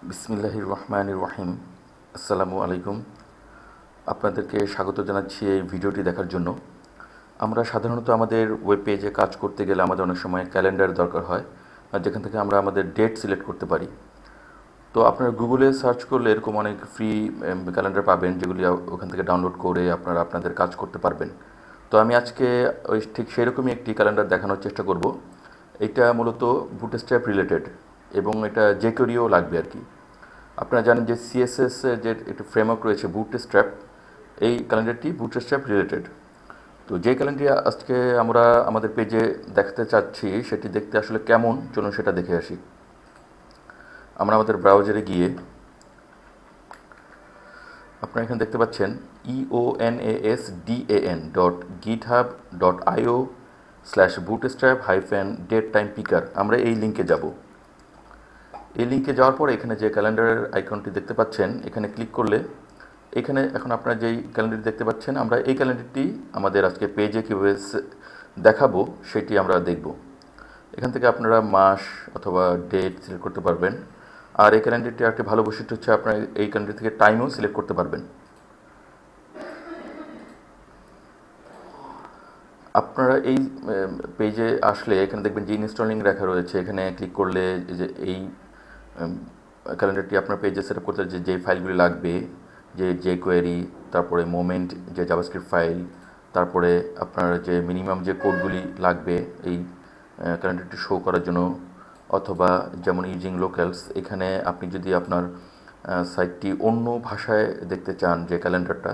বিসমিল্লাহির রহমানির রহিম। আসসালামু আলাইকুম। আপনাদেরকে স্বাগত জানাচ্ছি এই ভিডিওটি দেখার জন্য। আমরা সাধারণত আমাদের ওয়েব পেজে কাজ করতে গেলে আমাদের অনেক সময় ক্যালেন্ডার দরকার হয়, আর যেখান থেকে আমরা আমাদের ডেট সিলেক্ট করতে পারি। তো আপনারা গুগলে সার্চ করলে এরকম অনেক ফ্রি ক্যালেন্ডার পাবেন, যেগুলি ওখান থেকে ডাউনলোড করে আপনারা আপনাদের কাজ করতে পারবেন। তো আমি আজকে ওই ঠিক সেরকমই একটি ক্যালেন্ডার দেখানোর চেষ্টা করব। এটা মূলত বুটস্ট্র্যাপ রিলেটেড এবং এটা যে কেউরিও লাগবে আর কি। আপনারা জানেন যে সিএসএস এর যে একটি ফ্রেমওয়ার্ক রয়েছে বুটস্ট্র্যাপ, এই ক্যালেন্ডারটি বুটস্ট্র্যাপ রিলেটেড। তো যে ক্যালেন্ডারটি আজকে আমরা আমাদের পেজে দেখাতে চাচ্ছি সেটি দেখতে আসলে কেমন, চলুন সেটা দেখে আসি। আমরা আমাদের ব্রাউজারে গিয়ে আপনারা এখানে দেখতে পাচ্ছেন eonasdan.github.io/bootstrap-datetime-picker। আমরা এই লিঙ্কে যাব। এই লিঙ্কে যাওয়ার পরে এখানে যে ক্যালেন্ডারের আইকনটি দেখতে পাচ্ছেন, এখানে ক্লিক করলে এখানে এখন আপনারা যেই ক্যালেন্ডারটি দেখতে পাচ্ছেন, আমরা এই ক্যালেন্ডারটি আমাদের আজকে পেজে কীভাবে দেখাবো সেটি আমরা দেখব। এখান থেকে আপনারা মাস অথবা ডেট সিলেক্ট করতে পারবেন। আর এই ক্যালেন্ডারটি একটা ভালো বৈশিষ্ট্য হচ্ছে আপনারা এই ক্যালেন্ডার থেকে টাইমও সিলেক্ট করতে পারবেন। আপনারা এই পেজে আসলে এখানে দেখবেন যে ইনস্টলিং লেখা রয়েছে। এখানে ক্লিক করলে যে এই ক্যালেন্ডারটি আপনার পেজে সেট আপ করতে যে ফাইলগুলি লাগবে, যে কোয়েরি, তারপরে মোমেন্ট যে জাভাস্ক্রিপ্ট ফাইল, তারপরে আপনার যে মিনিমাম যে কোডগুলি লাগবে এই ক্যালেন্ডারটি শো করার জন্য, অথবা যেমন ইউজিং লোকালস। এখানে আপনি যদি আপনার সাইটটি অন্য ভাষায় দেখতে চান, যে ক্যালেন্ডারটা,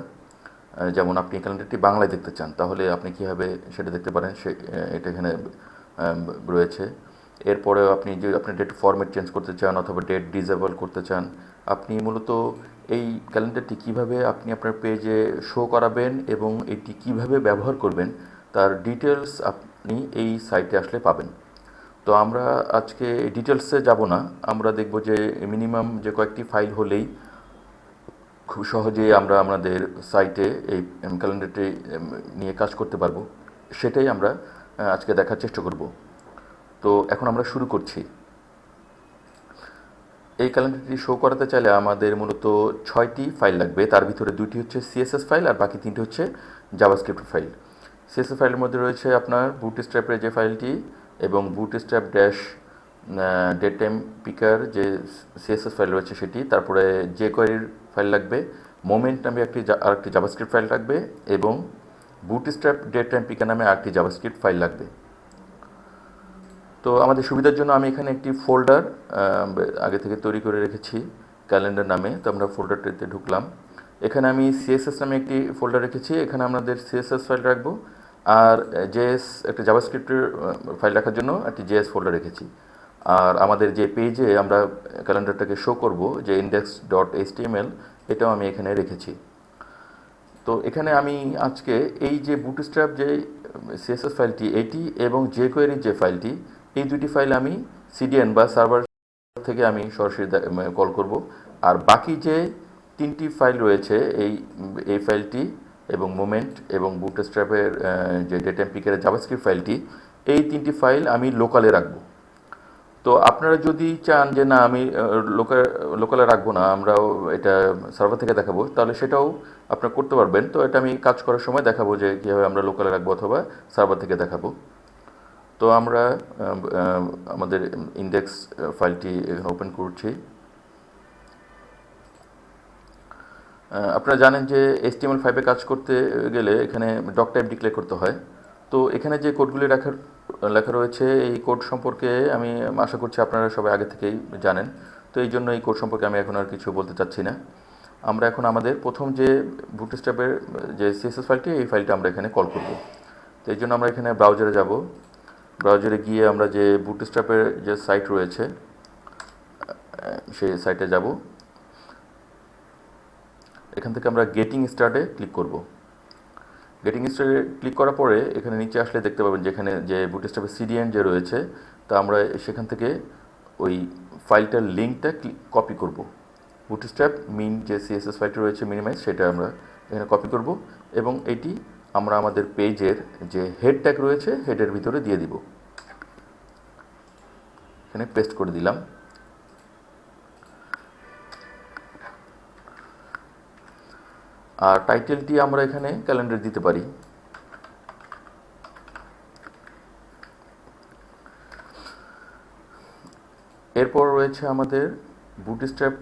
যেমন আপনি ক্যালেন্ডারটি বাংলায় দেখতে চান, তাহলে আপনি কীভাবে সেটা দেখতে পারেন এটা এখানে রয়েছে। এরপরেও আপনি যদি আপনার ডেট ফরম্যাট চেঞ্জ করতে চান অথবা ডেট ডিসেবল করতে চান, আপনি মূলত এই ক্যালেন্ডারটি কিভাবে আপনি আপনার পেজে শো করাবেন এবং এটি কিভাবে ব্যবহার করবেন তার ডিটেলস আপনি এই সাইটে আসলে পাবেন। তো আমরা আজকে ডিটেলসে যাব না, আমরা দেখব যে মিনিমাম যে কয়েকটি ফাইল হলেই খুব সহজেই আমরা আমাদের সাইটে এই ক্যালেন্ডারটি নিয়ে কাজ করতে পারবো। সেটাই আমরা আজকে দেখার চেষ্টা করব। তো এখন আমরা শুরু করছি। এই ক্যালেন্ডারটি শো করাতে চাইলে আমাদের মূলত 6টি ফাইল লাগবে। তার ভিতরে 2টি হচ্ছে সিএসএস ফাইল আর বাকি 3টি হচ্ছে জাভাস্ক্রিপ্ট ফাইল। সিএসএস ফাইলের মধ্যে রয়েছে আপনার বুটস্ট্র্যাপের যে ফাইলটি এবং bootstrap dash date time picker যে সিএসএস ফাইল রয়েছে সেটি, তারপরে যে কোয়েরির ফাইল লাগবে, মোমেন্ট নামে আরেকটি জাভাস্ক্রিপ্ট ফাইল লাগবে এবং বুটস্ট্র্যাপ ডেট টাইম পিকার নামে আরেকটি জাভাস্ক্রিপ্ট ফাইল লাগবে। তো আমাদের সুবিধার জন্য আমি এখানে একটি ফোল্ডার আগে থেকে তৈরি করে রেখেছি ক্যালেন্ডার নামে। তো আমরা ফোল্ডারটিতে ঢুকলাম। এখানে আমি সিএসএস নামে একটি ফোল্ডার রেখেছি। এখানে আমাদের সিএসএস ফাইল রাখবো, আর জেএস একটা জাভাস্ক্রিপ্টের ফাইল রাখার জন্য একটি জেএস ফোল্ডার রেখেছি। আর আমাদের যে পেজে আমরা ক্যালেন্ডারটাকে শো করব, যে index.html, এটাও আমি এখানে রেখেছি। তো এখানে আমি আজকে এই যে বুটস্ট্র্যাপ যে সিএসএস ফাইলটি এটি এবং যে কোয়েরির যে ফাইলটি, এই দুটি ফাইল আমি সিডিএন বা সার্ভার থেকে আমি সরাসরি কল করব। আর বাকি যে 3টি ফাইল রয়েছে এই ফাইলটি এবং মোমেন্ট এবং বুটস্ট্র্যাপের যে ডেটা পিকারের জাভাস্ক্রিপ্ট ফাইলটি, এই 3টি ফাইল আমি লোকালে রাখবো। তো আপনারা যদি চান যে না আমি লোকালে রাখবো না, আমরাও এটা সার্ভার থেকে দেখাবো, তাহলে সেটাও আপনারা করতে পারবেন। তো এটা আমি কাজ করার সময় দেখাবো যে কীভাবে আমরা লোকালে রাখবো অথবা সার্ভার থেকে দেখাবো। তো আমরা আমাদের ইন্ডেক্স ফাইলটি এখানে ওপেন করছি। আপনারা জানেন যে HTML5 কাজ করতে গেলে এখানে ডক টাইপ ডিক্লেয়ার করতে হয়। তো এখানে যে কোডগুলি লেখা রয়েছে এই কোড সম্পর্কে আমি আশা করছি আপনারা সবাই আগে থেকেই জানেন। তো এই জন্য এই কোড সম্পর্কে আমি এখন আর কিছু বলতে চাচ্ছি না। আমরা এখন আমাদের প্রথম যে বুটস্ট্র্যাপের যে সিএসএস ফাইলটি, এই ফাইলটা আমরা এখানে কল করব। তো এই জন্য আমরা এখানে ব্রাউজারে যাব। ব্রাউজারে গিয়ে আমরা যে বুটস্ট্র্যাপের যে সাইট রয়েছে সেই সাইটে যাব। এখান থেকে আমরা গেটিং স্টার্টে ক্লিক করব। গেটিং স্টার্টে ক্লিক করার পরে এখানে নিচে আসলে দেখতে পাবেন যেখানে যে বুটস্ট্র্যাপের সিডিএন যে রয়েছে, তা আমরা সেখান থেকে ওই ফাইলটার লিঙ্কটা কপি করব। বুটস্ট্র্যাপ মিন যে সিএসএস ফাইলটা রয়েছে মিনিমাইজ, সেটা আমরা এখানে কপি করব এবং এটি আমরা আমাদের পেজের যে হেড ট্যাগ রয়েছে হেডের ভিতরে দিয়ে দিব। এখানে পেস্ট করে দিলাম। আর টাইটেলটি আমরা এখানে ক্যালেন্ডার দিতে পারি। এরপর রয়েছে আমাদের বুটস্ট্র্যাপ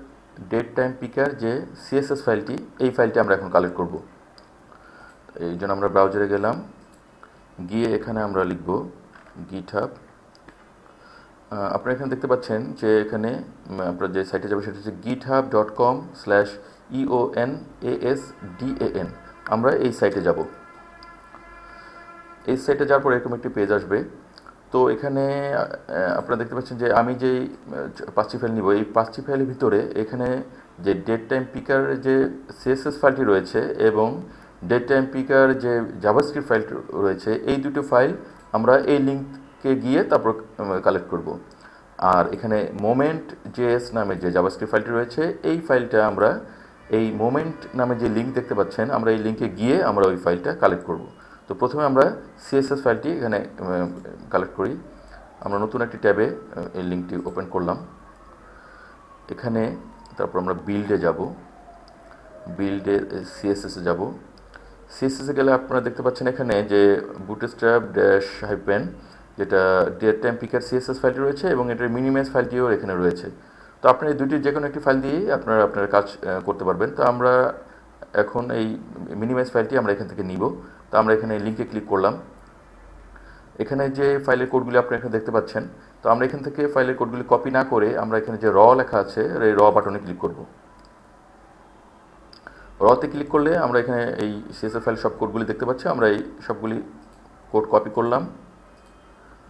ডেট টাইম পিকার যে সিএসএস ফাইলটি, এই ফাইলটি আমরা এখন কালেক্ট করব। এই জন্য আমরা ব্রাউজারে গেলাম, গিয়ে এখানে আমরা লিখব গিটহাব। আপনারা এখানে দেখতে পাচ্ছেন যে এখানে আপনারা যে সাইটে যাবে সেটা হচ্ছে github.com/EONASDAN। আমরা এই সাইটে যাব। এই সাইটে যাওয়ার পর এরকম একটি পেজ আসবে। তো এখানে আপনারা দেখতে পাচ্ছেন যে আমি যেই 5টি ফাইল নিব, এই 5টি ফাইলের ভিতরে এখানে যে ডেট টাইম পিকার যে সিএসএস ফাইলটি রয়েছে এবং ডেট টাইম পিকার যে জাভাস্ক্রিপ্ট ফাইলটি রয়েছে, এই দুটো ফাইল আমরা এই লিঙ্কে গিয়ে তারপর কালেক্ট করব। আর এখানে মোমেন্ট জেএস নামে যে জাভাস্ক্রিপ্ট ফাইলটি রয়েছে, এই ফাইলটা আমরা এই মোমেন্ট নামে যে লিঙ্ক দেখতে পাচ্ছেন, আমরা এই লিঙ্কে গিয়ে আমরা ওই ফাইলটা কালেক্ট করব। তো প্রথমে আমরা সিএসএস ফাইলটি এখানে কালেক্ট করি। আমরা নতুন একটি ট্যাবে এই লিঙ্কটি ওপেন করলাম। এখানে তারপর আমরা বিল্ডে যাব, বিল্ডে সিএসএসে যাব। সিএসএসে গেলে আপনারা দেখতে পাচ্ছেন এখানে যে বুটস্ট্র্যাপ ড্যাশ হাইপেন যেটা ডেট টাইম পিকার সিএসএস ফাইলটি রয়েছে এবং এটার মিনিমাইজ ফাইলটিও এখানে রয়েছে। তো আপনি এই দুটির যে কোনো একটি ফাইল দিয়েই আপনারা আপনার কাজ করতে পারবেন। তো আমরা এখন এই মিনিমাইজ ফাইলটি আমরা এখান থেকে নিব। তো আমরা এখানে লিঙ্কে ক্লিক করলাম। এখানে যে ফাইলের কোডগুলি আপনি এখানে দেখতে পাচ্ছেন, তো আমরা এখান থেকে ফাইলের কোডগুলি কপি না করে আমরা এখানে যে লেখা আছে এই বাটনে ক্লিক করব। তে ক্লিক করলে আমরা এখানে এই সিএসএস ফাইল সব কোডগুলি দেখতে পাচ্ছি। আমরা এই সবগুলি কোড কপি করলাম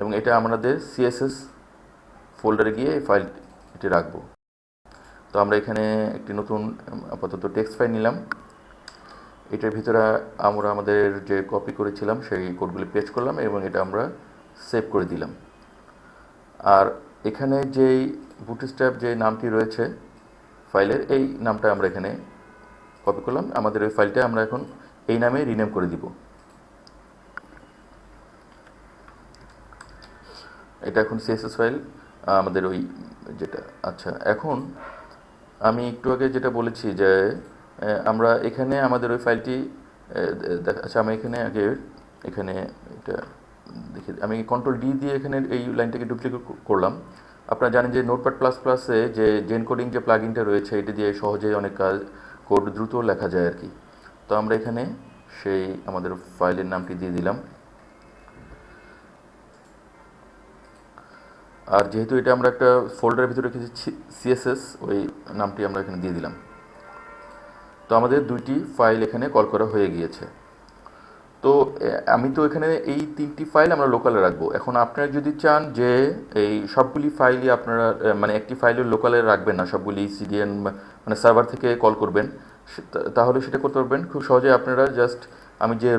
এবং এটা আমাদের সিএসএস ফোল্ডারে গিয়ে এই ফাইলটি রাখবো। তো আমরা এখানে একটি নতুন আপাতত টেক্সট ফাইল নিলাম। এটার ভিতরে আমরা আমাদের যে কপি করেছিলাম সেই কোডগুলি পেস্ট করলাম এবং এটা আমরা সেভ করে দিলাম। আর এখানে যেই বুটস্ট্র্যাপ যে নামটি রয়েছে ফাইলের, এই নামটা আমরা এখানে কপি করলাম। আমাদের ওই ফাইলটা আমরা এখন এই নামে রিনেম করে দিব। এটা এখন সিএসএস ফাইল আমাদের ওই যেটা। আচ্ছা, এখন আমি একটু আগে যেটা বলেছি যে আমরা এখানে আমাদের ওই ফাইলটি আচ্ছা, আমি এখানে আগে এখানে এটা দেখি, আমি কন্ট্রোল-D দিয়ে এখানে এই লাইনটাকে ডুপ্লিকেট করলাম। আপনারা জানেন যে নোটপ্যাড প্লাস প্লাসে যে জেন কোডিং যে প্লাগইনটা রয়েছে, এটা দিয়ে সহজে অনেক কোড দ্রুত লেখা যায় আর কি। তো আমরা এখানে সেই আমাদের ফাইলের নামটি দিয়ে দিলাম। আর যেহেতু এটা আমরা একটা ফোল্ডারের ভিতরে রেখেছি সিএসএস, ওই নামটি আমরা এখানে দিয়ে দিলাম। তো আমাদের দুইটি ফাইল এখানে কল করা হয়ে গিয়েছে। তো আমি তো এখানে এই 3টি ফাইল আমরা লোকালে রাখবো। এখন আপনারা যদি চান যে এই সবগুলি ফাইলই আপনারা মানে একটি ফাইলের লোকালে রাখবেন না, সবগুলি সিডিএন মানে সার্ভার থেকে কল করবেন, তাহলে সেটা করতে পারবেন খুব সহজে। আপনারা জাস্ট আমি যে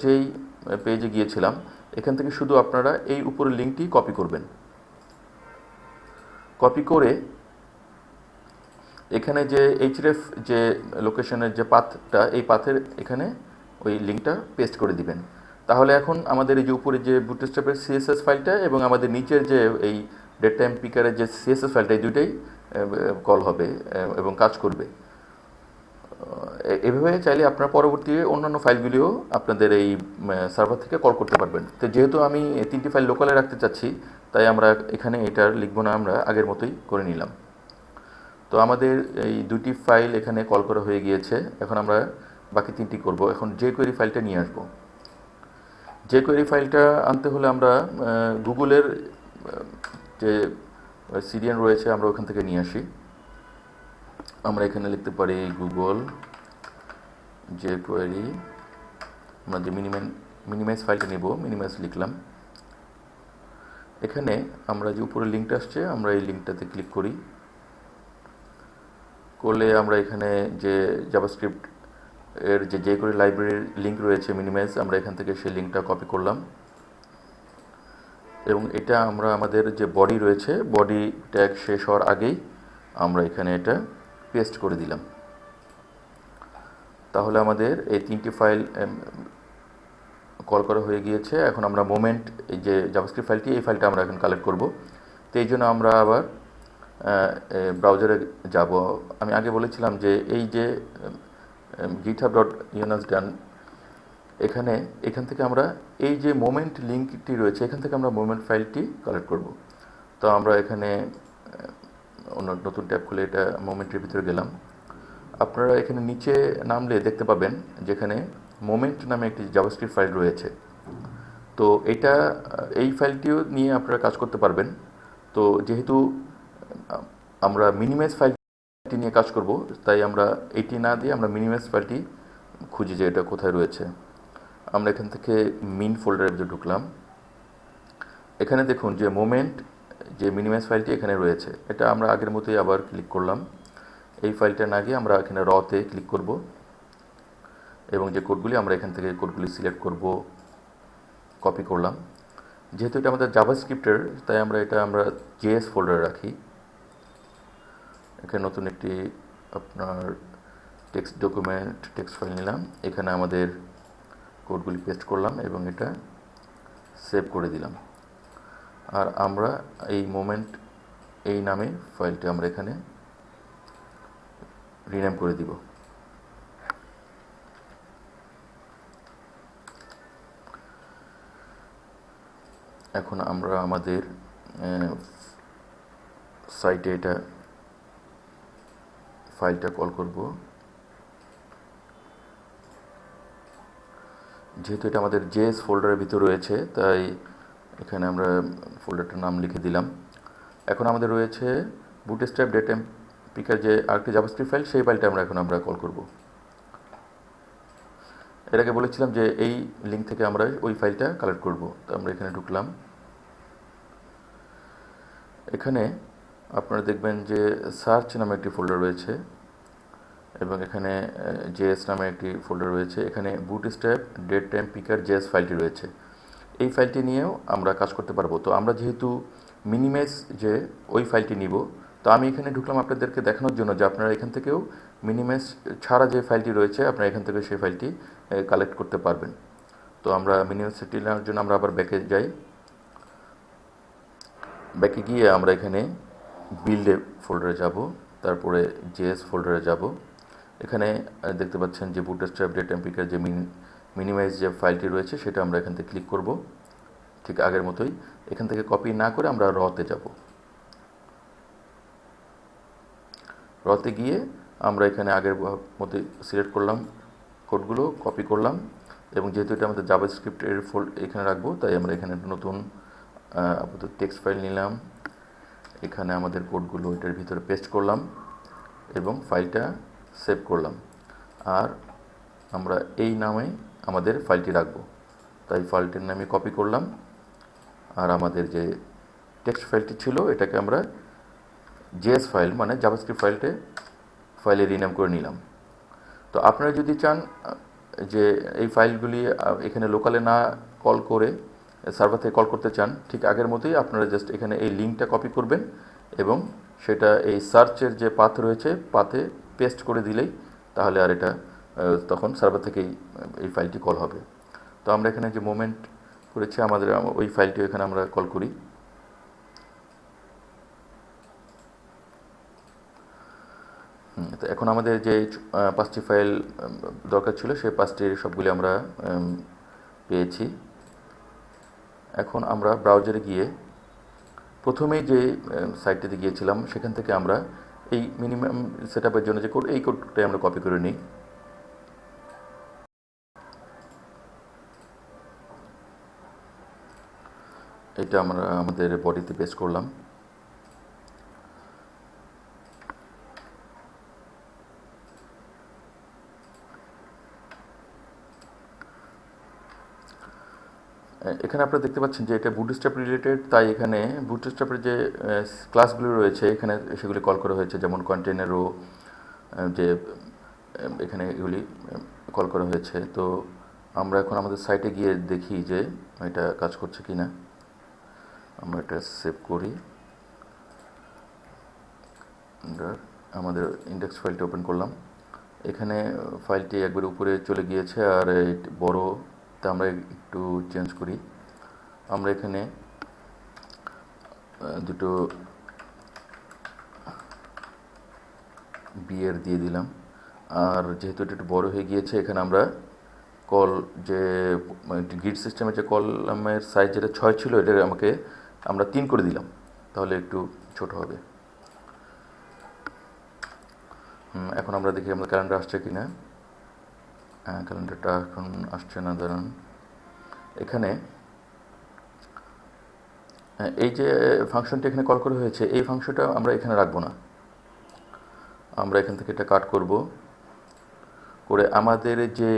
যেই পেজে গিয়েছিলাম এখান থেকে শুধু আপনারা এই উপরের লিঙ্কটি কপি করবেন। কপি করে এখানে যে এইচরেফ যে লোকেশনের যে পাথটা, এই পাথের এখানে ওই লিঙ্কটা পেস্ট করে দিবেন। তাহলে এখন আমাদের এই যে উপরে যে বুটস্ট্র্যাপের সিএসএস ফাইলটা এবং আমাদের নিচের যে এই ডেট টাইম পিকারের যে সিএসএস ফাইলটা, এই দুইটাই কল হবে এবং কাজ করবে। এভাবে চাইলে আপনারা পরবর্তী অন্যান্য ফাইলগুলিও আপনাদের এই সার্ভার থেকে কল করতে পারবেন। তো যেহেতু আমি 3টি ফাইল লোকালে রাখতে চাচ্ছি, তাই আমরা এখানে এটার লিখব না, আমরা আগের মতোই করে নিলাম। তো আমাদের এই 2টি ফাইল এখানে কল করা হয়ে গিয়েছে। এখন আমরা বাকি 3টি করব। এখন jQuery ফাইলটা নিয়ে আসব। jQuery ফাইলটা আনতে হলে আমরা গুগলের যে সিডিএন রয়েছে আমরা ওখান থেকে নিয়ে আসি। আমরা এখানে লিখতে পারি গুগল jQuery। আমরা যে মিনিমাইজ ফাইলটা নেব, মিনিমাইজ লিখলাম। এখানে আমরা যে উপরে লিঙ্কটা আসছে আমরা এই লিঙ্কটাতে ক্লিক করি। করলে আমরা এখানে যে জাভাস্ক্রিপ্ট এর যে jQuery লাইব্রেরির লিঙ্ক রয়েছে মিনিমাইজ, আমরা এখান থেকে সেই লিঙ্কটা কপি করলাম এবং এটা আমরা আমাদের যে বডি রয়েছে, বডি ট্যাগ শেষ হওয়ার আগেই আমরা এখানে এটা পেস্ট করে দিলাম। তাহলে আমাদের এই 3টি ফাইল কল করা হয়ে গিয়েছে। এখন আমরা মোমেন্ট এই যে জাভাস্ক্রিপ্ট ফাইলটি, এই ফাইলটা আমরা এখন কালেক্ট করব। তো এই জন্য আমরা আবার ব্রাউজারে যাব। আমি আগে বলেছিলাম যে এই যে github.yonas.done, এখান থেকে আমরা এই যে মোমেন্ট লিঙ্কটি রয়েছে এখান থেকে আমরা মোমেন্ট ফাইলটি কালেক্ট করব। তো আমরা এখানে অন্য নতুন ট্যাব খুলে এটা মোমেন্টের ভিতরে গেলাম। আপনারা এখানে নিচে নামলে দেখতে পাবেন যেখানে মোমেন্ট নামে একটি জাভাস্ক্রিপ্ট ফাইল রয়েছে। তো এই ফাইলটিও নিয়ে আপনারা কাজ করতে পারবেন। তো যেহেতু আমরা মিনিমাইজ ফাইলটি নিয়ে কাজ করব, তাই আমরা এটি না দিয়ে আমরা মিনিমাইজ ফাইলটি খুঁজি যে এটা কোথায় রয়েছে। আমরা এখান থেকে মিন ফোল্ডারের ভিতরে ঢুকলাম। এখানে দেখুন যে মোমেন্ট যে মিনিমাইজ ফাইলটি এখানে রয়েছে, এটা আমরা আগের মতোই আবার ক্লিক করলাম। এই ফাইলটা না গিয়ে আমরা এখানে রতে ক্লিক করব এবং যে কোডগুলি আমরা এখান থেকে কোডগুলি সিলেক্ট করব, কপি করলাম। যেহেতু এটা আমাদের জাভাস্ক্রিপ্টের, তাই আমরা জেএস ফোল্ডারে রাখি। এখানে নতুন একটি আপনার টেক্সট ফাইল নিলাম, এখানে আমাদের কোডগুলি পেস্ট করলাম এবং এটা সেভ করে দিলাম। আর আমরা এই মোমেন্ট এই নামে ফাইলটি আমরা এখানে রিনেম করে দিব। এখন আমরা আমাদের সাইটে ফাইলটা কল করব। যেহেতু এটা আমাদের জেএস ফোল্ডারের ভিতরে রয়েছে, তাই এখানে আমরা ফোল্ডারটার নাম লিখে দিলাম। এখন আমাদের রয়েছে বুটস্ট্র্যাপ ডেটা পিকার যে আরেকটি জাভাস্ক্রিপ্ট ফাইল, সেই ফাইলটা আমরা কল করব। এর আগে বলেছিলাম যে এই লিঙ্ক থেকে আমরা ওই ফাইলটা কালেক্ট করব। তো আমরা এখানে ঢুকলাম। এখানে আপনারা দেখবেন যে সার্চ নামে একটি ফোল্ডার রয়েছে এবং এখানে জেএস নামে একটি ফোল্ডার রয়েছে। এখানে বুটস্ট্র্যাপ ডেটা পিকার জেএস ফাইলটি রয়েছে। এই ফাইলটি নিয়েও আমরা কাজ করতে পারবো। তো আমরা যেহেতু মিনিমাইজ যে ওই ফাইলটি নিব, তো আমি এখানে ঢুকলাম আপনাদেরকে দেখানোর জন্য যে আপনারা এখান থেকেও মিনিমাইজ ছাড়া যে ফাইলটি রয়েছে আপনারা এখান থেকে সেই ফাইলটি কালেক্ট করতে পারবেন। তো আমরা মিনিমাইজটি নেওয়ার জন্য আমরা আবার ব্যাকে যাই। ব্যাকে গিয়ে আমরা এখানে বিল্ডে ফোল্ডারে যাব, তারপরে জেএস ফোল্ডারে যাব। এখানে দেখতে পাচ্ছেন যে বুটস্ট্র্যাপ ডেটা পিকার যে মিনিমাইজ যে ফাইলটি রয়েছে সেটা আমরা এখান থেকে ক্লিক করব, ঠিক আগের মতোই। এখান থেকে কপি না করে আমরা রতে যাব। রতে গিয়ে আমরা এখানে আগের মতোই সিলেক্ট করলাম, কোডগুলো কপি করলাম এবং যেহেতু এটা আমাদের জাভাস্ক্রিপ্টের এখানে রাখবো, তাই আমরা এখানে নতুন আপাতত টেক্সট ফাইল নিলাম। এখানে আমাদের কোডগুলো এটার ভিতরে পেস্ট করলাম এবং ফাইলটা সেভ করলাম। আর আমরা এই নামে আমাদের ফাইলটি রাখবো, তাই ফাইলটির নামে কপি করলাম। আর আমাদের যে টেক্সট ফাইলটি ছিল এটাকে আমরা জেএস ফাইল মানে জাভাস্ক্রিপ্ট ফাইলে রিনেম করে নিলাম। তো আপনারা যদি চান যে এই ফাইলগুলি এখানে লোকালে না কল করে সার্ভার থেকে কল করতে চান, ঠিক আগের মতোই আপনারা জাস্ট এখানে এই লিঙ্কটা কপি করবেন এবং সেটা এই সার্চের যে পাথ রয়েছে পাথে পেস্ট করে দিলেই তাহলে আর এটা তখন সার্ভার থেকেই এই ফাইলটি কল হবে। তো আমরা এখানে যে মোমেন্ট করেছি আমাদের ওই ফাইলটি এখানে আমরা কল করি। তো এখন আমাদের যে 5টি ফাইল দরকার ছিল সেই 5টির সবগুলি আমরা পেয়েছি। এখন আমরা ব্রাউজারে গিয়ে প্রথমেই যে সাইটটিতে গিয়েছিলাম সেখান থেকে আমরা এই মিনিমাম সেটআপের জন্য যে কোড, এই কোডটাই আমরা কপি করে নিই। এটা আমরা আমাদের বডিতে পেস্ট করলাম। এখানে আপনারা দেখতে পাচ্ছেন যে এটা বুটস্ট্র্যাপ রিলেটেড, তাই এখানে বুটস্ট্র্যাপের যে ক্লাসগুলো রয়েছে এখানে সেগুলি কল করা হয়েছে, যেমন কন্টেনারও যে এখানে এগুলি কল করা হয়েছে। তো আমরা এখন আমাদের সাইটে গিয়ে দেখি যে এটা কাজ করছে কি না। আমরা এটা সেভ করি, আমাদের ইন্ডেক্স ফাইলটা ওপেন করলাম। এখানে ফাইলটি একবার উপরে চলে গিয়েছে আর বড়তে আমরা একটু চেঞ্জ করি। আমরা এখানে দুটো বিয়ের দিয়ে দিলাম আর যেহেতু এটা একটু বড় হয়ে গিয়েছে, এখানে আমরা কল যে গ্রিড সিস্টেমের যে কলামের সাইজ যেটা 6 ছিল, এটা আমরা 3 করে দিলাম, তাহলে একটু ছোট হবে। এখন আমরা দেখি আমাদের ক্যালেন্ডার আসছে কি না। ক্যালেন্ডারটা এখন আসছে না, দাঁড়ান। এখানে এই যে ফাংশনটি এখানে কল করা হয়েছে, এই ফাংশনটা আমরা এখানে রাখবো না। আমরা এখান থেকে এটা কাট করব, করে আমাদের যে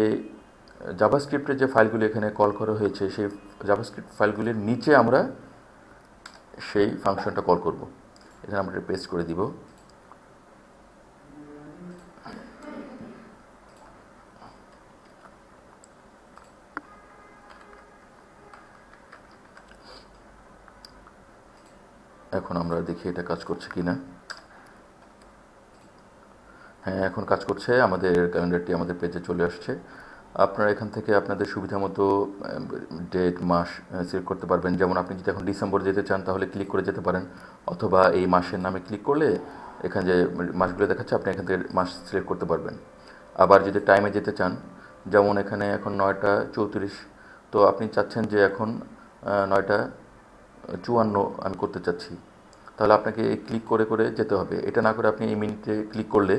জাভাস্ক্রিপ্টের যে ফাইলগুলি এখানে কল করা হয়েছে, সেই জাভাস্ক্রিপ্ট ফাইলগুলির নিচে আমরা সেই ফাংশনটা কল করব। এখানে আমরা এটা পেস্ট করে দিব। এখন আমরা দেখি এটা কাজ করছে কি না। হ্যাঁ, এখন কাজ করছে। আমাদের ক্যালেন্ডারটি আমাদের পেজে চলে আসছে। আপনারা এখান থেকে আপনাদের সুবিধা মতো ডেট, মাস সিলেক্ট করতে পারবেন। যেমন আপনি যদি এখন ডিসেম্বর যেতে চান, তাহলে ক্লিক করে যেতে পারেন, অথবা এই মাসের নামে ক্লিক করলে এখানে যে মাসগুলো দেখাচ্ছে, আপনি এখান থেকে মাস সিলেক্ট করতে পারবেন। আবার যদি টাইমে যেতে চান, যেমন এখানে এখন 9টা 34, তো আপনি চাচ্ছেন যে এখন 9টা 54 আমি করতে চাচ্ছি, তাহলে আপনাকে এই ক্লিক করে করে যেতে হবে। এটা না করে আপনি এই মিনিটে ক্লিক করলে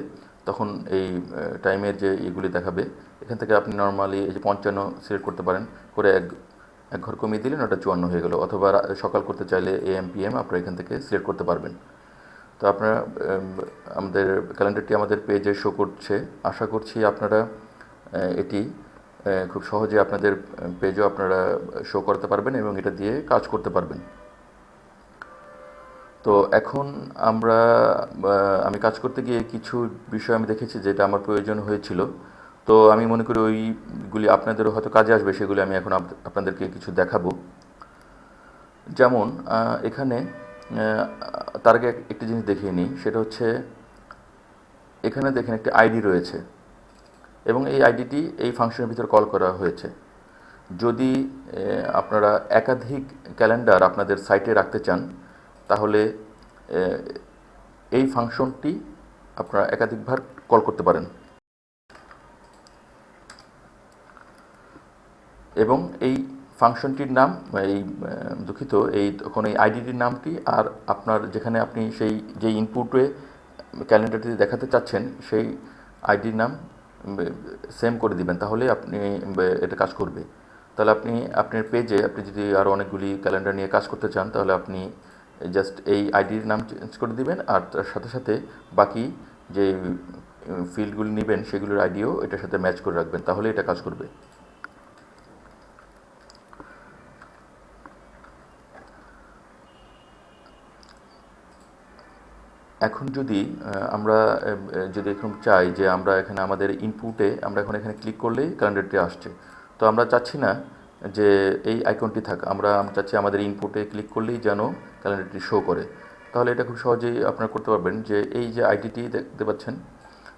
তখন এই টাইমের যে এগুলি দেখাবে, এখান থেকে আপনি নর্মালি এই যে 55 সিলেক্ট করতে পারেন, করে এক ঘর কমিয়ে দিলে 9টা 54 হয়ে গেল। অথবা সকাল করতে চাইলে AM PM আপনারা এখান থেকে সিলেক্ট করতে পারবেন। তো আপনারা আমাদের ক্যালেন্ডারটি আমাদের পেজে শো করছে। আশা করছি আপনারা এটি খুব সহজে আপনাদের পেজও আপনারা শো করতে পারবেন এবং এটা দিয়ে কাজ করতে পারবেন। তো এখন আমি কাজ করতে গিয়ে কিছু বিষয় আমি দেখেছি যেটা আমার প্রয়োজন হয়েছিল। তো আমি মনে করি ওইগুলি আপনাদেরও হয়তো কাজে আসবে, সেগুলি আমি এখন আপনাদেরকে কিছু দেখাবো। যেমন এখানে তার আগে একটি জিনিস দেখিয়ে নিই, সেটা হচ্ছে এখানে দেখেন একটি আইডি রয়েছে এবং এই আইডিটি এই ফাংশনের ভিতর কল করা হয়েছে। যদি আপনারা একাধিক ক্যালেন্ডার আপনাদের সাইটে রাখতে চান, তাহলে এই ফাংশনটি আপনারা একাধিকবার কল করতে পারেন এবং এই ফাংশনটির নাম তখন এই আইডিটির নামটি আর আপনার যেখানে আপনি যে ইনপুটে ক্যালেন্ডারটি দেখাতে চাচ্ছেন সেই আইডির নাম সেম করে দিবেন, তাহলে আপনি এটা কাজ করবে। তাহলে আপনার পেজে আপনি যদি আরও অনেকগুলি ক্যালেন্ডার নিয়ে কাজ করতে চান, তাহলে আপনি জাস্ট এই আইডির নাম চেঞ্জ করে দিবেন, আর তার সাথে সাথে বাকি যে ফিল্ডগুলি নেবেন সেগুলোর আইডিও এটার সাথে ম্যাচ করে রাখবেন, তাহলে এটা কাজ করবে। এখন আমরা যদি এখন চাই যে আমরা এখানে আমাদের ইনপুটে আমরা এখানে ক্লিক করলেই ক্যালেন্ডারটি আসছে, তো আমরা চাচ্ছি না যে এই আইকনটি থাক, আমরা চাচ্ছি আমাদের ইনপুটে ক্লিক করলেই যেন ক্যালেন্ডারটি শো করে। তাহলে এটা খুব সহজেই আপনারা করতে পারবেন যে এই যে আইডিটি দেখতে পাচ্ছেন,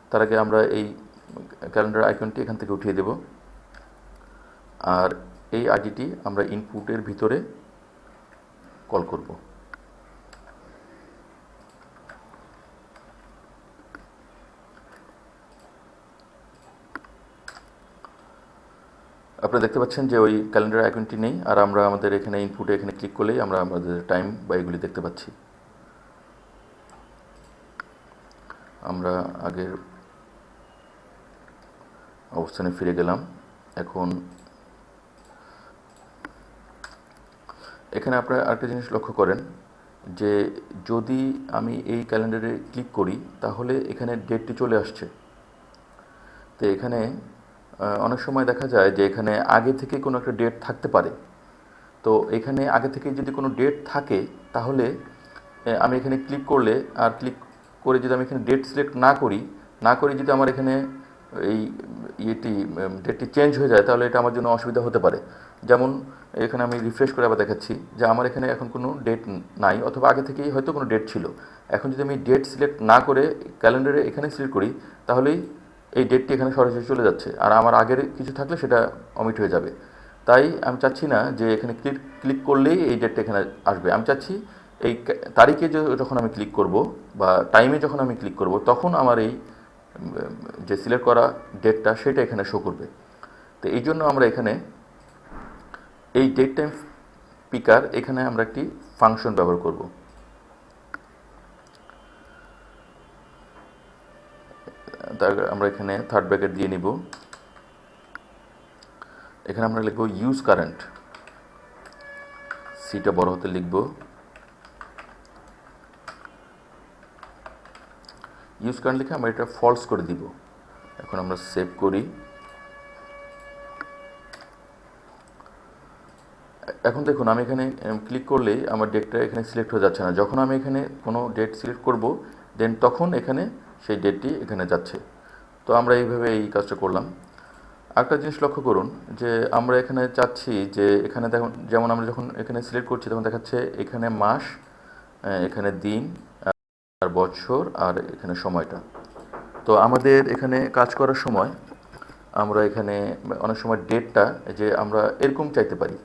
তার আগে আমরা এই ক্যালেন্ডার আইকনটি এখান থেকে উঠিয়ে দেব, আর এই আইডিটি আমরা ইনপুটের ভিতরে কল করব। আপনারা দেখতে পাচ্ছেন যে ওই ক্যালেন্ডার আইকনটি নেই, আর আমরা আমাদের এখানে ইনপুটে ক্লিক করলেই আমরা আমাদের টাইম বা এগুলি দেখতে পাচ্ছি। আমরা আগের অবস্থানে ফিরে গেলাম। এখন এখানে আপনারা আরেকটা জিনিস লক্ষ্য করেন যে যদি আমি এই ক্যালেন্ডারে ক্লিক করি, তাহলে এখানে ডেটটি চলে আসছে। তো এখানে অনেক সময় দেখা যায় যে এখানে আগে থেকে কোনো একটা ডেট থাকতে পারে। তো এখানে আগে থেকে যদি কোনো ডেট থাকে, তাহলে আমি এখানে ক্লিক করলে আর ক্লিক করে যদি আমি এখানে ডেট সিলেক্ট না করি যদি আমার এখানে এই ডেটটি চেঞ্জ হয়ে যায়, তাহলে এটা আমার জন্য অসুবিধা হতে পারে। যেমন এখানে আমি রিফ্রেশ করে আবার দেখাচ্ছি যে আমার এখানে এখন কোনো ডেট নাই, অথবা আগে থেকেই হয়তো কোনো ডেট ছিল। এখন যদি আমি ডেট সিলেক্ট না করে ক্যালেন্ডারে এখানে সিলেক্ট করি, তাহলেই এই ডেটটি এখানে সরাসরি চলে যাচ্ছে, আর আমার আগের কিছু থাকলে সেটা অমিট হয়ে যাবে। তাই আমি চাচ্ছি না যে এখানে ক্লিক করলেই এই ডেটটা এখানে আসবে। আমি চাচ্ছি এই তারিখে যখন আমি ক্লিক করব বা টাইমে যখন আমি ক্লিক করব, তখন আমার এই যে সিলেক্ট করা ডেটটা সেটা এখানে শো করবে। তো এই জন্য আমরা এখানে এই ডেট টাইম পিকার এখানে আমরা একটি ফাংশন ব্যবহার করব। তার আমরা এখানে থার্ড ব্র্যাকেট দিয়ে নিব। এখানে আমরা লিখব ইউজ কারেন্ট, সিটা বড় হতে লিখব। ইউজ কারেন্ট লিখে আমরা এটা ফলস করে দিব। এখন আমরা সেভ করি। এখন দেখুন আমি এখানে ক্লিক করলেই আমার ডেটটা এখানে সিলেক্ট হয়ে যাচ্ছে না। যখন আমি এখানে কোনো ডেট সিলেক্ট করব দেন তখন এখানে সেই ডেটটি এখানে যাচ্ছে। তো আমরা এইভাবে এই কাজটা করলাম। একটা জিনিস লক্ষ্য করুন যে আমরা এখানে চাচ্ছি যে এখানে দেখুন, যেমন আমরা যখন এখানে সিলেক্ট করছি তখন দেখাচ্ছে এখানে মাস, এখানে দিন আর বছর আর এখানে সময়টা। তো আমাদের এখানে কাজ করার সময় আমরা এখানে অনেক সময় ডেটটা যে আমরা এরকম চাইতে পারি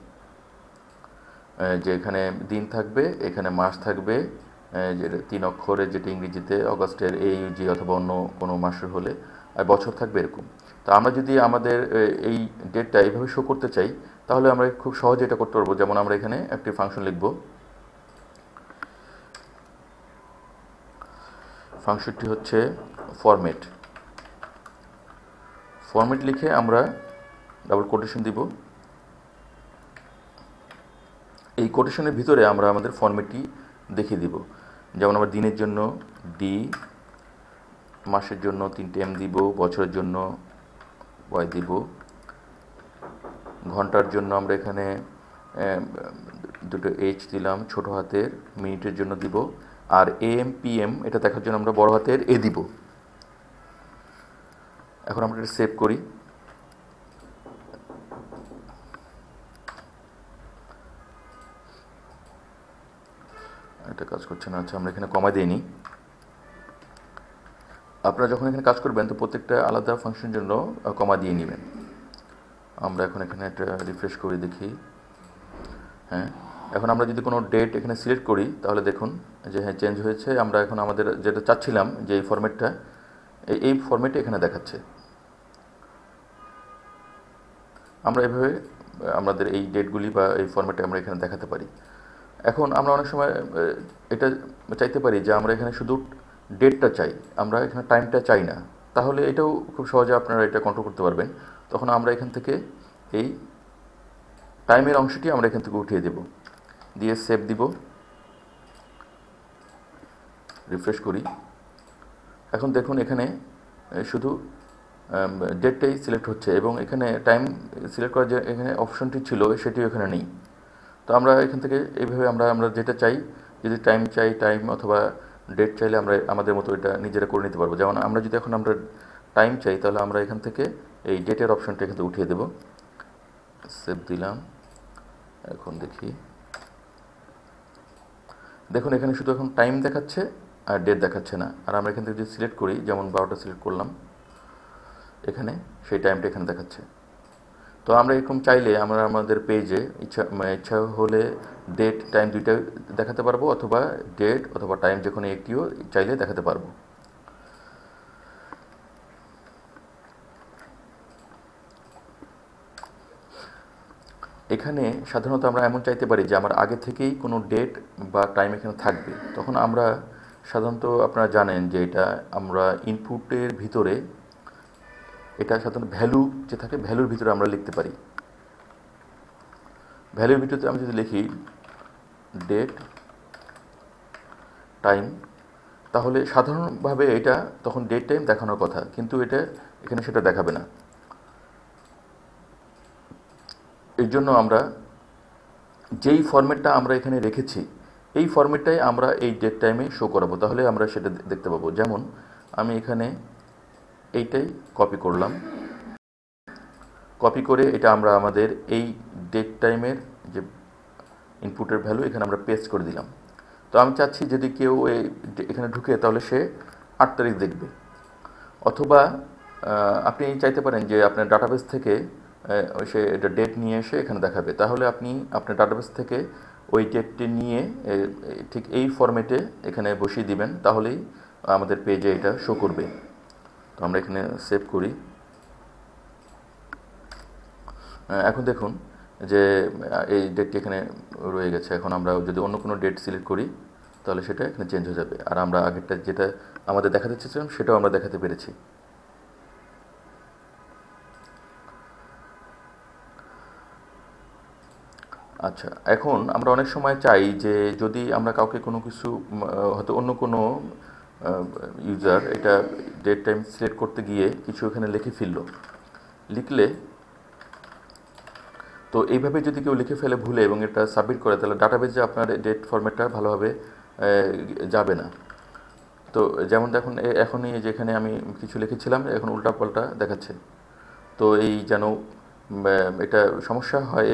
যে এখানে দিন থাকবে, এখানে মাস থাকবে, যে 3 অক্ষরে যেটা ইংরেজিতে অগাস্টের AUG অথবা অন্য কোনো মাসের হলে, আর বছর থাকবে এরকম। তো আমরা যদি আমাদের এই ডেটটা এইভাবে শো করতে চাই তাহলে আমরা খুব সহজে এটা করতে পারবো। যেমন আমরা এখানে একটি ফাংশন লিখব। ফাংশনটি হচ্ছে ফরম্যাট। ফরম্যাট লিখে আমরা ডাবল কোটেশন দিব। এই কোটেশনের ভিতরে আমরা আমাদের ফরম্যাটটি দেখিয়ে দিব। যেমন আমরা দিনের জন্য ডি, মাসের জন্য 3টে M দিব, বছরের জন্য Y দিব, ঘন্টার জন্য আমরা এখানে 2টো H দিলাম ছোট হাতের, মিনিটের জন্য দিব, আর AM PM এটা দেখার জন্য আমরা বড় হাতের A দিব। এখন আমরা এটা সেভ করি। এটা কাজ করছে না। আচ্ছা, আমরা এখানে কমা দিইনি। আপনারা যখন এখানে কাজ করবেন তো প্রত্যেকটা আলাদা ফাংশনের জন্য কমা দিয়ে নেবেন। আমরা এখন এখানে একটা রিফ্রেশ করে দেখি। হ্যাঁ, এখন আমরা যদি কোনো ডেট এখানে সিলেক্ট করি তাহলে দেখুন যে হ্যাঁ চেঞ্জ হয়েছে। আমরা এখন আমাদের যেটা চাচ্ছিলাম যে এই ফরম্যাটটা, এই ফরম্যাটে এখানে দেখাচ্ছে। আমরা এভাবে আমাদের এই ডেটগুলি বা এই ফরম্যাটে আমরা এখানে দেখাতে পারি। এখন আমরা অনেক সময় এটা চাইতে পারি যে আমরা এখানে শুধু ডেটটা চাই, আমরা এখানে টাইমটা চাই না। তাহলে এটাও খুব সহজে আপনারা এটা কন্ট্রোল করতে পারবেন। তখন আমরা এখান থেকে এই টাইমের অংশটি আমরা এখান থেকে উঠিয়ে দেব, দিয়ে সেভ দিব, রিফ্রেশ করি। এখন দেখুন এখানে শুধু ডেটটাই সিলেক্ট হচ্ছে এবং এখানে টাইম সিলেক্ট করার যে এখানে অপশনটি ছিল সেটিও এখানে নেই। তো আমরা এখান থেকে এইভাবে আমরা যেটা চাই, যদি টাইম চাই টাইম অথবা ডেট চাইলে আমরা আমাদের মতো এটা নিজেরা করে নিতে পারবো। যেমন আমরা যদি এখন আমরা টাইম চাই তাহলে আমরা এখান থেকে এই ডেটের অপশনটা এখান থেকে উঠিয়ে দেব, সেভ দিলাম। এখন দেখি, দেখুন এখানে শুধু এখন টাইম দেখাচ্ছে আর ডেট দেখাচ্ছে না। আর আমরা এখান থেকে যদি সিলেক্ট করি, যেমন 12টা সিলেক্ট করলাম, এখানে সেই টাইমটা এখানে দেখাচ্ছে। তো আমরা এরকম চাইলে আমরা আমাদের পেজে ইচ্ছা হলে ডেট টাইম দুইটা দেখাতে পারবো, অথবা ডেট অথবা টাইম যে কোনো একটিও চাইলে দেখাতে পারবো। এখানে সাধারণত আমরা এমন চাইতে পারি যে আমার আগে থেকেই কোনো ডেট বা টাইম এখানে থাকবে। তখন আমরা সাধারণত আপনারা জানেন যে এটা আমরা ইনপুটের ভিতরে, এটা সাধারণত ভ্যালু যে থাকে ভ্যালুর ভিতরে আমরা লিখতে পারি। ভ্যালুর ভিতরে আমি যদি লিখি ডেট টাইম, তাহলে সাধারণভাবে এটা তখন ডেট টাইম দেখানোর কথা, কিন্তু এটা এখানে সেটা দেখাবে না। এর জন্য আমরা যেই ফরম্যাটটা আমরা এখানে রেখেছি এই ফরম্যাটটাই আমরা এই ডেট টাইমে শো করাবো, তাহলে আমরা সেটা দেখতে পাবো। যেমন আমি এখানে এইটাই কপি করলাম, কপি করে এটা আমরা আমাদের এই ডেট টাইমের যে ইনপুটের ভ্যালু এখানে আমরা পেস্ট করে দিলাম। তো আমি চাচ্ছি যদি কেউ এখানে ঢুকে তাহলে সে 8 তারিখ দেখবে। অথবা আপনি চাইতে পারেন যে আপনার ডাটাবেস থেকে সে এটা ডেট নিয়ে এসে এখানে দেখাবে, তাহলে আপনি আপনার ডাটাবেস থেকে ওই ডেটটি নিয়ে ঠিক এই ফরম্যাটে এখানে বসিয়ে দিবেন, তাহলেই আমাদের পেজে এটা শো করবে। তো আমরা এখানে সেভ করি। এখন দেখুন যে এই ডেটটি এখানে রয়ে গেছে। এখন আমরা যদি অন্য কোনো ডেট সিলেক্ট করি তাহলে সেটা এখানে চেঞ্জ হয়ে যাবে, আর আমরা আগেরটা যেটা আমাদের দেখাতে চেয়েছিলাম সেটাও আমরা দেখাতে পেরেছি। আচ্ছা, এখন আমরা অনেক সময় চাই যে যদি আমরা কাউকে কোনো কিছু হয়তো অন্য কোনো ইউজার এটা ডেট টাইম সিলেক্ট করতে গিয়ে কিছু এখানে লিখে ফেললো, লিখলে তো এইভাবে যদি কেউ লিখে ফেলে ভুলে এবং এটা সাবমিট করে তাহলে ডাটাবেজে আপনার ডেট ফরম্যাটটা ভালোভাবে যাবে না। তো যেমন দেখুন এখনই যেখানে আমি কিছু লিখেছিলাম এখন উল্টাপাল্টা দেখাচ্ছে। তো এই যেন এটা সমস্যা হয়,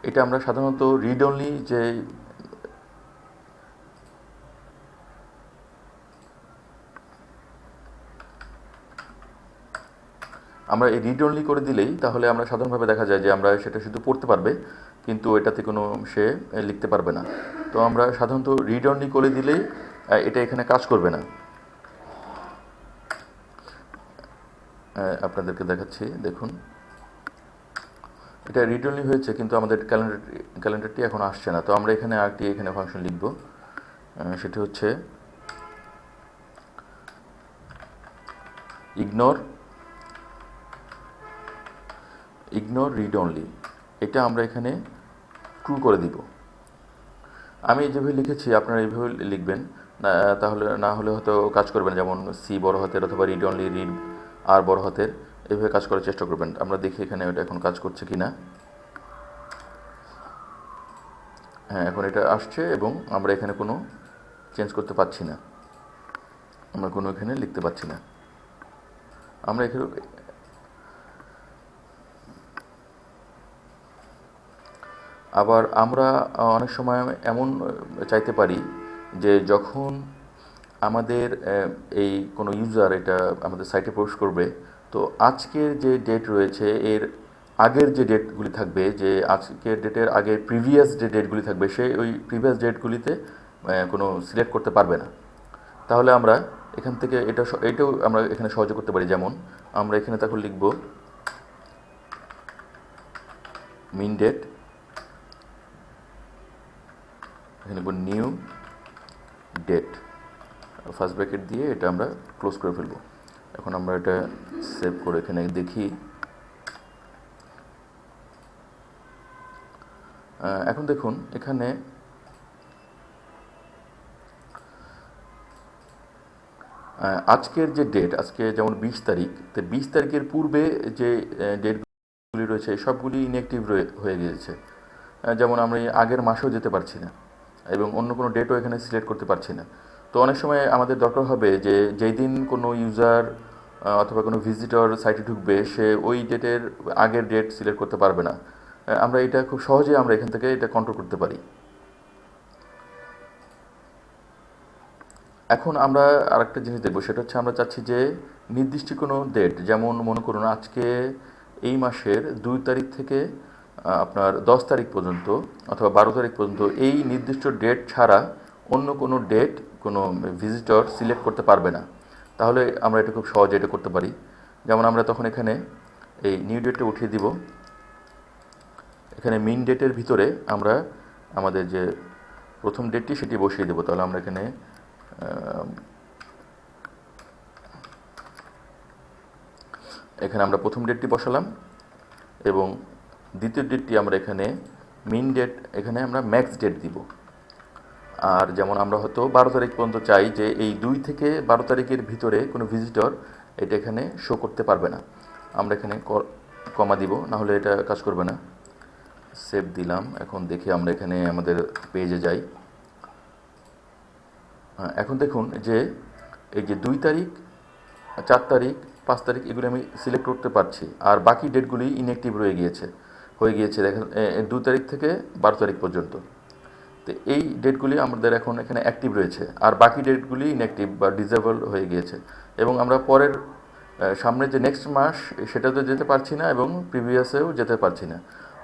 এটা আমরা সাধারণত রিড অনলি যে আমরা এই রিড অনলি করে দিলেই তাহলে আমরা সাধারণভাবে দেখা যায় যে আমরা সেটা শুধু পড়তে পারবে কিন্তু এটাতে কোনো সে লিখতে পারবে না। তো আমরা সাধারণত রিড অনলি করে দিলেই এটা এখানে কাজ করবে না। আপনাদেরকে দেখাচ্ছি, দেখুন এটা রিড অনলি হয়েছে কিন্তু আমাদের ক্যালেন্ডারটি এখন আসছে না। তো আমরা এখানে আরেকটি এখানে ফাংশন লিখব, সেটি হচ্ছে ইগনোর রিড অনলি। এটা আমরা এখানে ট্রু করে দিব। আমি যেভাবে লিখেছি আপনারা এইভাবে লিখবেন, তাহলে না হলে হয়তো কাজ করবেন, যেমন সি বড় হাতের অথবা রিড অনলি, রিড আর বড় হাতের, এইভাবে কাজ করার চেষ্টা করবেন। আমরা দেখি এখানে এটা এখন কাজ করছে কি না। হ্যাঁ, এখন এটা আসছে এবং আমরা এখানে কোনো চেঞ্জ করতে পারছি না, আমরা কোনো এখানে লিখতে পারছি না। আমরা এখানে আবার আমরা অনেক সময় এমন চাইতে পারি যে যখন আমাদের এই কোনো ইউজার এটা আমাদের সাইটে প্রবেশ করবে, তো আজকের যে ডেট রয়েছে এর আগের যে ডেটগুলি থাকবে, যে আজকের ডেটের আগের প্রিভিয়াস যে ডেটগুলি থাকবে, সে ওই প্রিভিয়াস ডেটগুলিতে কোনো সিলেক্ট করতে পারবে না। তাহলে আমরা এখান থেকে এটাও আমরা এখানে সহজে করতে পারি। যেমন আমরা এখানে তখন লিখব মিন ডেট, এখানে লিখব নিউ ডেট, ফার্স্ট ব্র্যাকেট দিয়ে এটা আমরা ক্লোজ করে ফেলব। এখন আমরা এটা সেভ করে এখানে দেখি। এখন দেখুন এখানে আজকের যে ডেট, আজকে যেমন 20 তারিখ, তো 20 তারিখের পূর্বে যে ডেটগুলি রয়েছে সবগুলি ইনঅ্যাক্টিভ হয়ে গিয়েছে। যেমন আমরা আগের মাসেও যেতে পারছি না এবং অন্য কোনো ডেটও এখানে সিলেক্ট করতে পারছি না। তো অনেক সময় আমাদের দরকার হবে যে যেই দিন কোনো ইউজার অথবা কোনো ভিজিটর সাইটে ঢুকবে সে ওই ডেটের আগের ডেট সিলেক্ট করতে পারবে না। আমরা এটা খুব সহজেই আমরা এখান থেকে এটা কন্ট্রোল করতে পারি। এখন আমরা আরেকটা জিনিস দেখব, সেটা হচ্ছে আমরা চাচ্ছি যে নির্দিষ্ট কোনো ডেট, যেমন মনে করুন আজকে এই মাসের 2 তারিখ থেকে আপনার 10 তারিখ পর্যন্ত অথবা 12 তারিখ পর্যন্ত এই নির্দিষ্ট ডেট ছাড়া অন্য কোনো ডেট কোনো ভিজিটর সিলেক্ট করতে পারবে না। তাহলে আমরা এটা খুব সহজে এটা করতে পারি। যেমন আমরা তখন এখানে এই নিউ ডেটটা উঠিয়ে দিব, এখানে মিন ডেটের ভিতরে আমরা আমাদের যে প্রথম ডেটটি সেটি বসিয়ে দেবো। তাহলে আমরা এখানে আমরা প্রথম ডেটটি বসালাম এবং দ্বিতীয় ডেটটি আমরা এখানে মিন ডেট, এখানে আমরা ম্যাক্স ডেট দিব। আর যেমন আমরা হয়তো 12 তারিখ পর্যন্ত চাই যে এই 2 থেকে 12 তারিখের ভিতরে কোনো ভিজিটর এটা এখানে শো করতে পারবে না, আমরা এখানে কমা দিব, না হলে এটা কাজ করবে না। সেভ দিলাম। এখন দেখি আমরা এখানে আমাদের পেজে যাই। এখন দেখুন যে এই যে 2 তারিখ, 4 তারিখ, 5 তারিখ এগুলি আমি সিলেক্ট করতে পারছি, আর বাকি ডেটগুলি ইনঅ্যাক্টিভ হয়ে গিয়েছে দেখেন 2 তারিখ থেকে 12 তারিখ পর্যন্ত। তো এই ডেটগুলি আমাদের এখন এখানে অ্যাক্টিভ রয়েছে, আর বাকি ডেটগুলি ইনঅ্যাক্টিভ বা ডিসেবল হয়ে গিয়েছে। এবং আমরা পরের সামনে যে নেক্সট মাস সেটাতে যেতে পারছি না এবং প্রিভিয়াসেও যেতে পারছি না।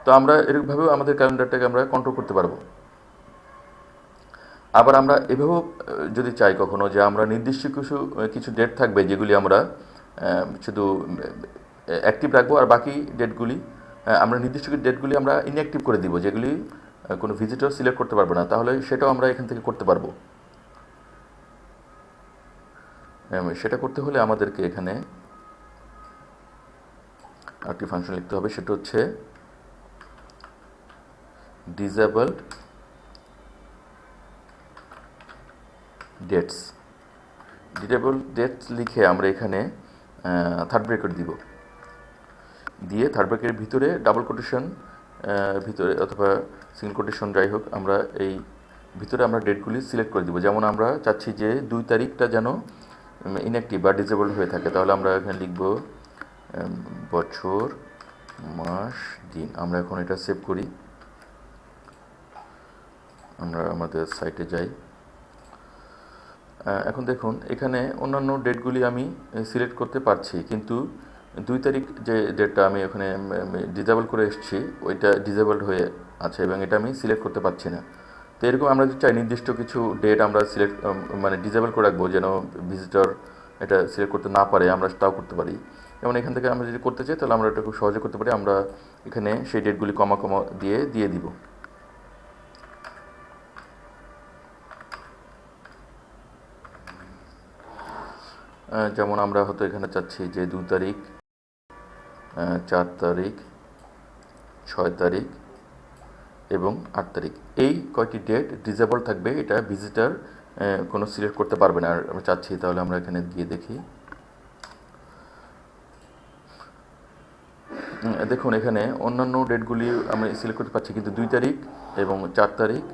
তো আমরা এরকমভাবেও আমাদের ক্যালেন্ডারটাকে আমরা কন্ট্রোল করতে পারবো। আবার আমরা এভাবেও যদি চাই কখনো যে আমরা নির্দিষ্ট কিছু ডেট থাকবে যেগুলি আমরা শুধু অ্যাক্টিভ রাখবো, আর বাকি ডেটগুলি আমরা নির্দিষ্ট ডেটগুলি আমরা ইনঅ্যাক্টিভ করে দিব, যেগুলি কোনো ভিজিটর সিলেক্ট করতে পারবে না, তাহলে সেটাও আমরা এখান থেকে করতে পারবো। সেটা করতে হলে আমাদেরকে এখানে আরেকটি ফাংশন লিখতে হবে, সেটা হচ্ছে ডিসেবলড ডেটস। ডিসেবল ডেটস লিখে আমরা এখানে থার্ড ব্রেকেট দিব, দিয়ে থার্ড ব্রেকেটের ভিতরে ডাবল কোটেশন ভিতরে অথবা সিঙ্গল কোটেশন যাই হোক, আমরা এই ভিতরে আমরা ডেটগুলি সিলেক্ট করে দিব। যেমন আমরা চাচ্ছি যে 2 তারিখটা যেন ইনঅ্যাক্টিভ বা ডিসেবলড হয়ে থাকে, তাহলে আমরা এখানে লিখব বছর মাস দিন। আমরা এখন এটা সেভ করি, আমরা আমাদের সাইটে যাই। এখন দেখুন এখানে অন্যান্য ডেটগুলি আমি সিলেক্ট করতে পারছি, কিন্তু 2 তারিখ যে ডেটটা আমি ওখানে ডিসেবল করে এসেছি ওইটা ডিসেবলড হয়ে আছে এবং এটা আমি সিলেক্ট করতে পারছি না। তো এরকম আমরা যদি চাই নির্দিষ্ট কিছু ডেট আমরা সিলেক্ট মানে ডিসেবল করে রাখবো যেন ভিজিটর এটা সিলেক্ট করতে না পারে, আমরা তাও করতে পারি। যেমন এখান থেকে আমরা যদি করতে চাই তাহলে আমরা এটা খুব সহজে করতে পারি। আমরা এখানে সেই ডেটগুলি কমা কমা দিয়ে দিব। যেমন আমরা হয়তো এখানে চাচ্ছি যে 2 তারিখ, 4 তারিখ, 6 তারিখ এবং 8 তারিখ, এই কয়টি ডেট ডিসেবল থাকবে, এটা ভিজিটর কোনো সিলেক্ট করতে পারবে না। আর আমরা চাচ্ছি, তাহলে আমরা এখানে গিয়ে দেখি। দেখুন এখানে অন্যান্য ডেটগুলি আমি সিলেক্ট করতে পারছি, কিন্তু 2 তারিখ এবং 4 তারিখ,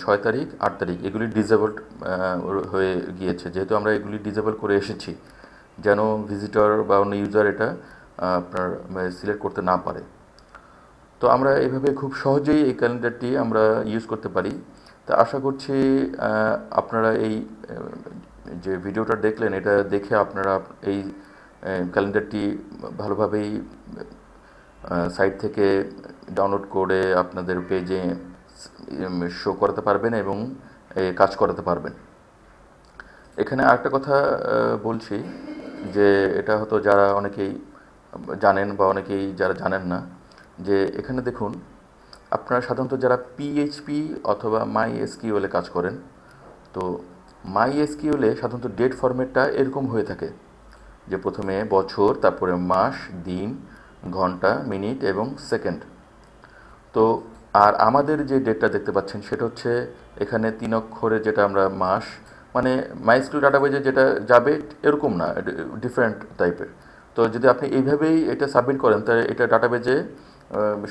6 তারিখ, 8 তারিখ এগুলি ডিসেবলড হয়ে গিয়েছে, যেহেতু আমরা এগুলি ডিসেবল করে এসেছি যেন ভিজিটর বা অন্য ইউজার এটা আপনার সিলেক্ট করতে না পারে। তো আমরা এইভাবে খুব সহজেই এই ক্যালেন্ডারটি আমরা ইউজ করতে পারি। তা আশা করছি আপনারা এই যে ভিডিওটা দেখলেন এটা দেখে আপনারা এই ক্যালেন্ডারটি ভালোভাবেই সাইট থেকে ডাউনলোড করে আপনাদের পেজে শো করাতে পারবেন এবং কাজ করাতে পারবেন। এখানে আরেকটা কথা বলছি যে এটা হয়তো যারা অনেকেই জানেন বা অনেকেই যারা জানেন না, যে এখানে দেখুন আপনারা সাধারণত যারা পিএইচপি অথবা মাইএসকিউএলে কাজ করেন, তো মাইএসকিউএলে সাধারণত ডেট ফরম্যাটটা এরকম হয়ে থাকে যে প্রথমে বছর, তারপরে মাস, দিন, ঘন্টা, মিনিট এবং সেকেন্ড। তো আর আমাদের যে ডেটটা দেখতে পাচ্ছেন সেটা হচ্ছে এখানে 3 অক্ষরে, যেটা আমরা মাস মানে মাইস্কুল ডাটাবেজে যেটা যাবে এরকম না, ডিফারেন্ট টাইপের। তো যদি আপনি এইভাবেই এটা সাবমিট করেন তাহলে এটা ডাটাবেজে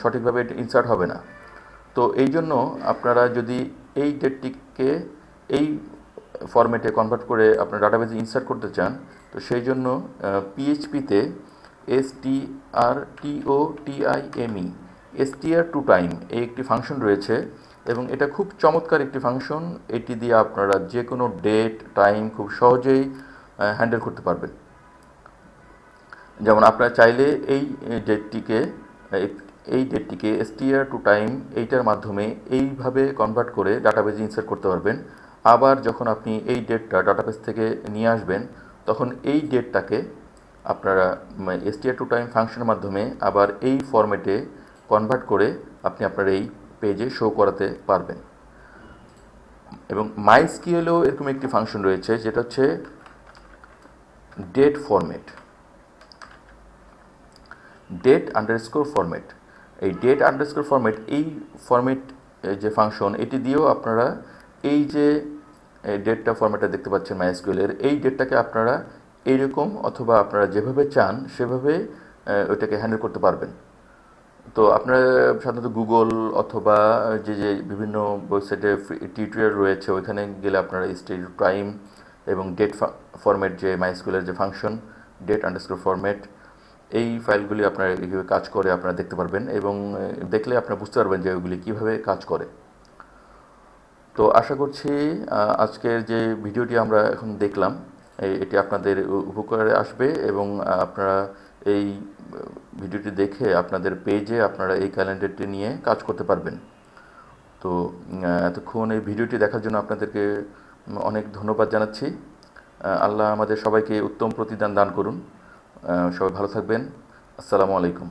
সঠিকভাবে এটা ইনসার্ট হবে না। তো এই জন্য আপনারা যদি এই ডেটটিকে এই ফরম্যাটে কনভার্ট করে আপনার ডাটাবেজে ইনসার্ট করতে চান, তো সেই জন্য পিএইচপিতে STRTOTIME STR টু টাইম এই একটি ফাংশন রয়েছে এবং এটা খুব চমৎকার একটি ফাংশন। এটি দিয়ে আপনারা যে কোনো ডেট টাইম খুব সহজেই হ্যান্ডেল করতে পারবেন। যেমন আপনারা চাইলে এই ডেটটিকে STR টু টাইম এইটার মাধ্যমে এইভাবে কনভার্ট করে ডাটাবেজে ইনসার্ট করতে পারবেন। আবার যখন আপনি এই ডেটটা ডাটাবেস থেকে নিয়ে আসবেন তখন এই ডেটটাকে আপনারা STR টু টাইম ফাংশনের মাধ্যমে আবার এই ফরম্যাটে কনভার্ট করে আপনি আপনার এই পেজে শো করাতে পারবেন। এবং মাইস্কিউএলেও এরকম একটি ফাংশন রয়েছে যেটা হচ্ছে date format, date underscore format. এই ডেট আন্ডারস্কোর ফরম্যাট, এই ফরম্যাট যে ফাংশন, এটি দিয়েও আপনারা এই যে ডেটটা ফরম্যাটটা দেখতে পাচ্ছেন মাইস্কিউএলের, এই ডেটটাকে আপনারা এইরকম অথবা আপনারা যেভাবে চান সেভাবে ওইটাকে হ্যান্ডেল করতে পারবেন। তো আপনারা সাধারণত গুগল অথবা যে বিভিন্ন ওয়েবসাইটে টিউটোরিয়াল রয়েছে ওইখানে গেলে আপনারা STR টু টাইম এবং ডেট ফরম্যাট যে মাইস্কুলের যে ফাংশন ডেট আন্ডারস্কোর ফরম্যাট, এই ফাইলগুলি আপনারা কীভাবে কাজ করে আপনারা দেখতে পারবেন এবং দেখলে আপনারা বুঝতে পারবেন যে ওইগুলি কীভাবে কাজ করে। তো আশা করছি আজকের যে ভিডিওটি আমরা এখন দেখলাম এটি আপনাদের উপকারে আসবে এবং আপনারা এই ভিডিওটি দেখে আপনাদের পেজে আপনারা এই ক্যালেন্ডারটি নিয়ে কাজ করতে পারবেন। তো এতক্ষণ এই ভিডিওটি দেখার জন্য আপনাদেরকে অনেক ধন্যবাদ জানাচ্ছি। আল্লাহ আমাদের সবাইকে উত্তম প্রতিদান দান করুন। সবাই ভালো থাকবেন। আসসালামু আলাইকুম।